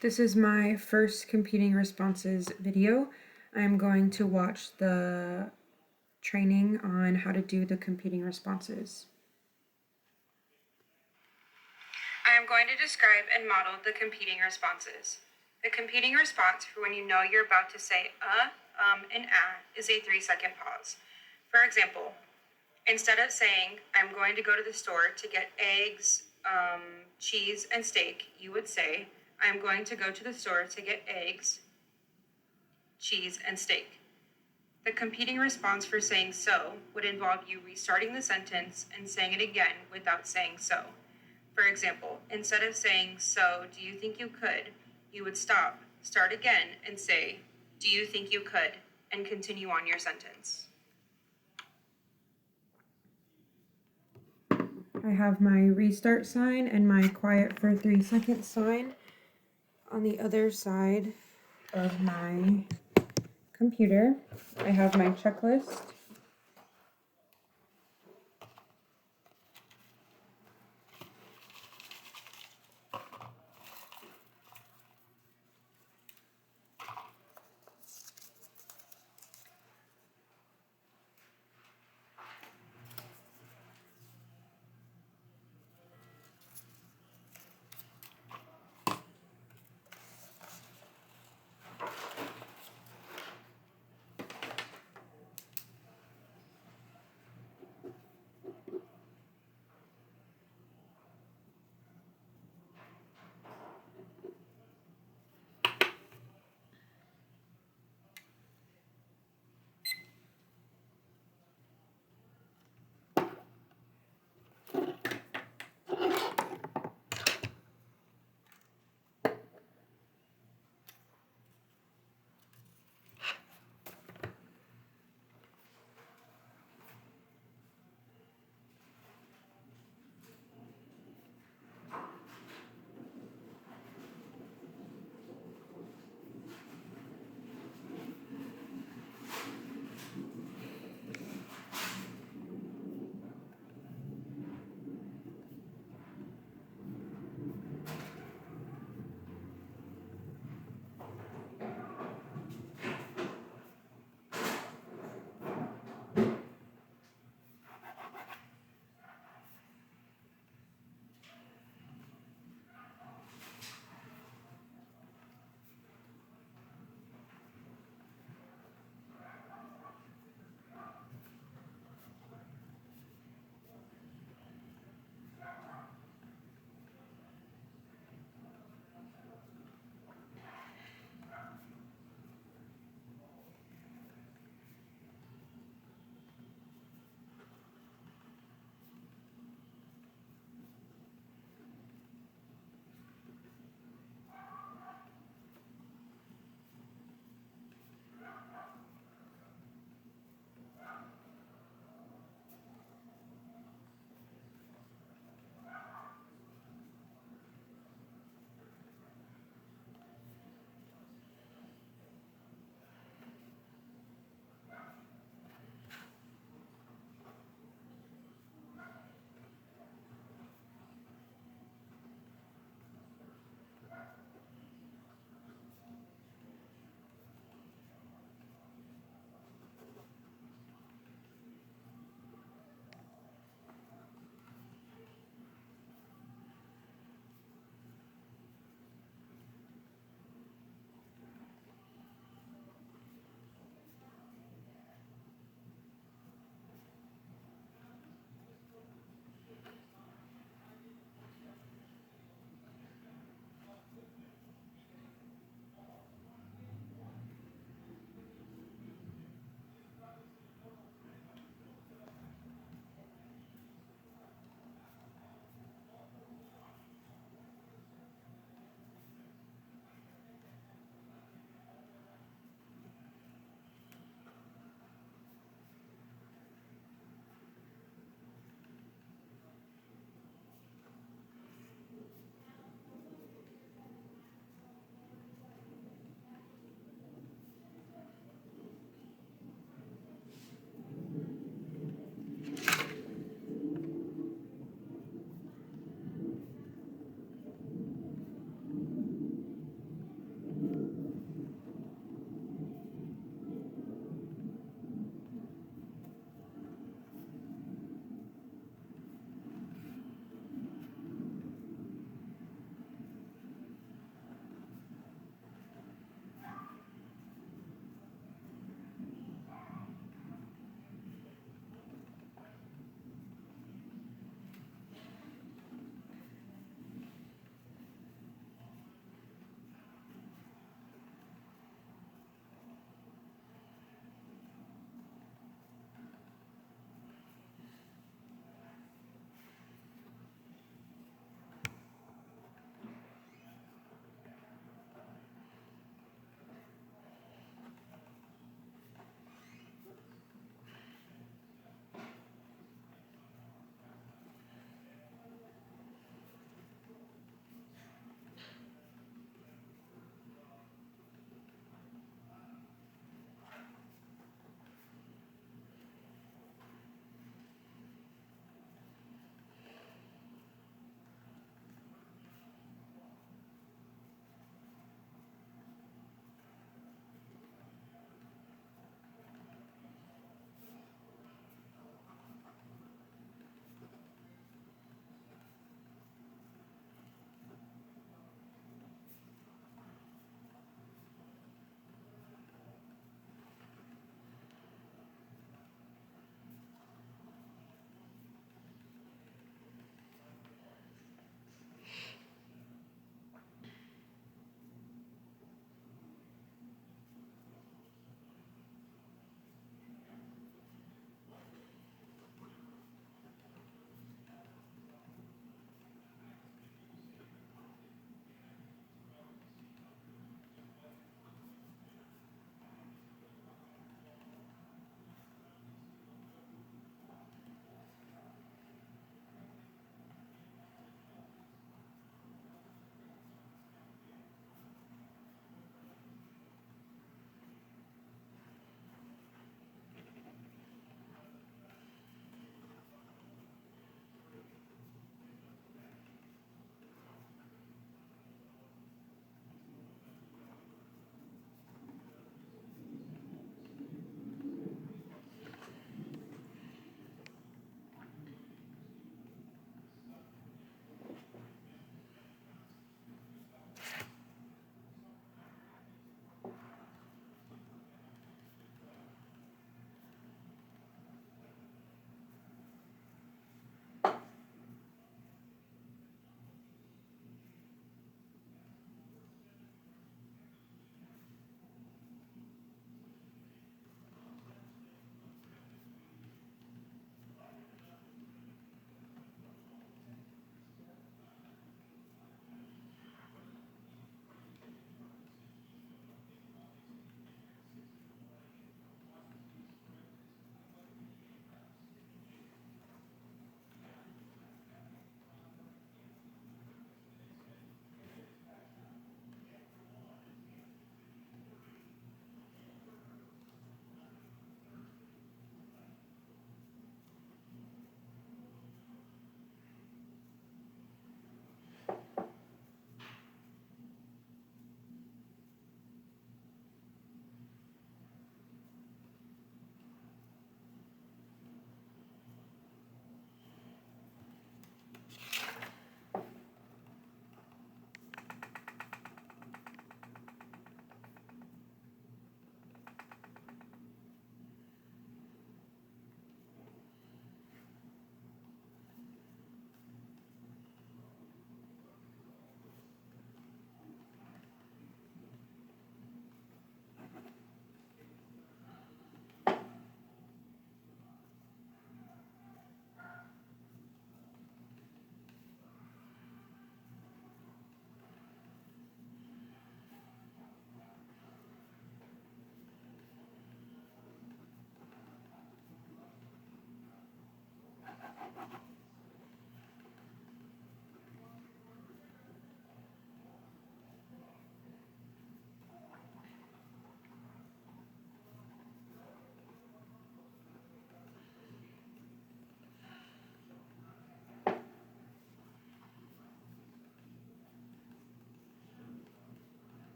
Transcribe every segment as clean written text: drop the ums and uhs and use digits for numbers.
This is my first competing responses video. I'm going to watch the training on how to do the competing responses. I am going to describe and model the competing responses. The competing response for when you know you're about to say and is a 3-second pause. For example, instead of saying, I'm going to go to the store to get eggs, cheese, and steak, you would say, I'm going to go to the store to get eggs, cheese, and steak. The competing response for saying so would involve you restarting the sentence and saying it again without saying so. For example, instead of saying, so, do you think you could, you would stop, start again, and say, do you think you could, and continue on your sentence. I have my restart sign and my quiet for 3 seconds sign on the other side of my computer. I have my checklist.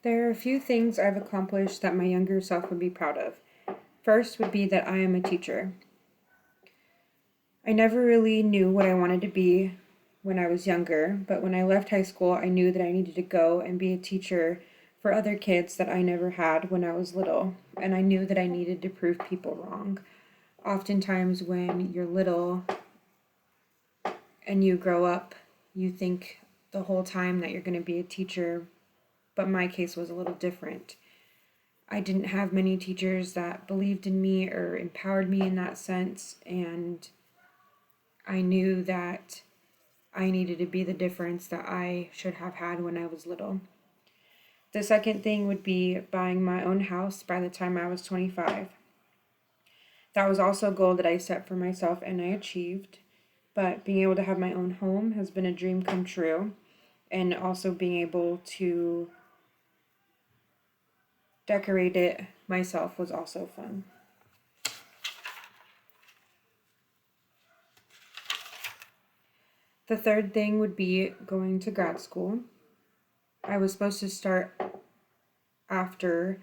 There are a few things I've accomplished that my younger self would be proud of. First would be that I am a teacher. I never really knew what I wanted to be when I was younger, but when I left high school, I knew that I needed to go and be a teacher for other kids that I never had when I was little, and I knew that I needed to prove people wrong. Oftentimes, when you're little and you grow up, you think the whole time that you're going to be a teacher, but my case was a little different. I didn't have many teachers that believed in me or empowered me in that sense, and I knew that I needed to be the difference that I should have had when I was little. The second thing would be buying my own house by the time I was 25. That was also a goal that I set for myself and I achieved, but being able to have my own home has been a dream come true, and also being able to decorate it myself was also fun. The third thing would be going to grad school. I was supposed to start after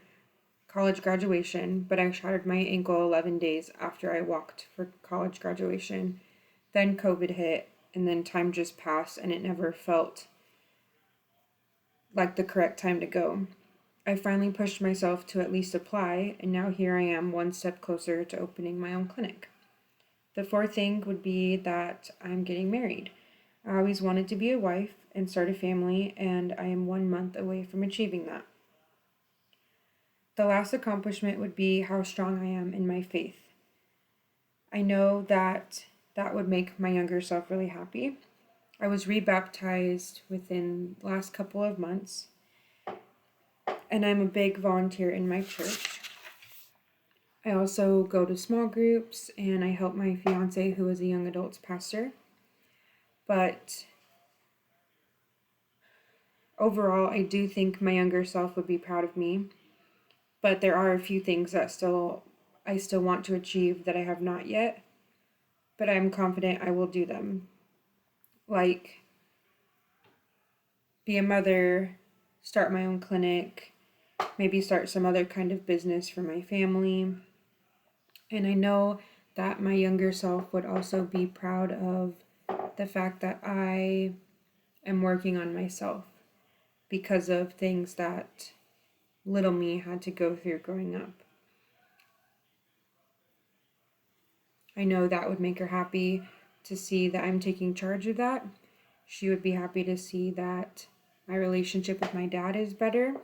college graduation, but I shattered my ankle 11 days after I walked for college graduation. Then COVID hit, and then time just passed, and it never felt like the correct time to go. I finally pushed myself to at least apply, and now here I am, one step closer to opening my own clinic. The fourth thing would be that I'm getting married. I always wanted to be a wife and start a family, and I am 1 month away from achieving that. The last accomplishment would be how strong I am in my faith. I know that that would make my younger self really happy. I was rebaptized within the last couple of months, and I'm a big volunteer in my church. I also go to small groups and I help my fiance, who is a young adults pastor. But overall, I do think my younger self would be proud of me. But there are a few things that I still want to achieve that I have not yet. But I'm confident I will do them. Like be a mother, start my own clinic, maybe start some other kind of business for my family. And I know that my younger self would also be proud of the fact that I am working on myself because of things that little me had to go through growing up. I know that would make her happy to see that I'm taking charge of that. She would be happy to see that my relationship with my dad is better.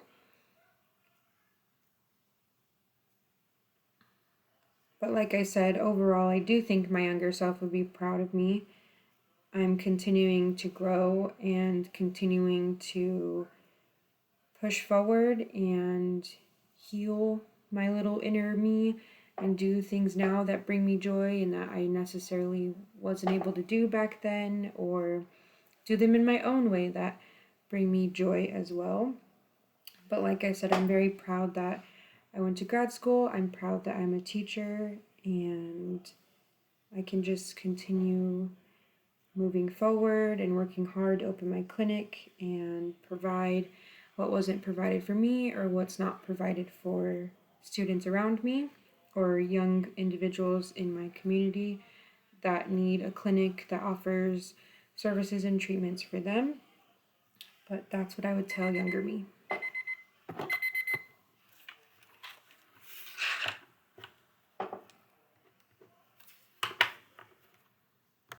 But like I said, overall, I do think my younger self would be proud of me. I'm continuing to grow and continuing to push forward and heal my little inner me and do things now that bring me joy and that I necessarily wasn't able to do back then, or do them in my own way that bring me joy as well. But like I said, I'm very proud that I went to grad school. I'm proud that I'm a teacher, and I can just continue moving forward and working hard to open my clinic and provide what wasn't provided for me or what's not provided for students around me or young individuals in my community that need a clinic that offers services and treatments for them. But that's what I would tell younger me.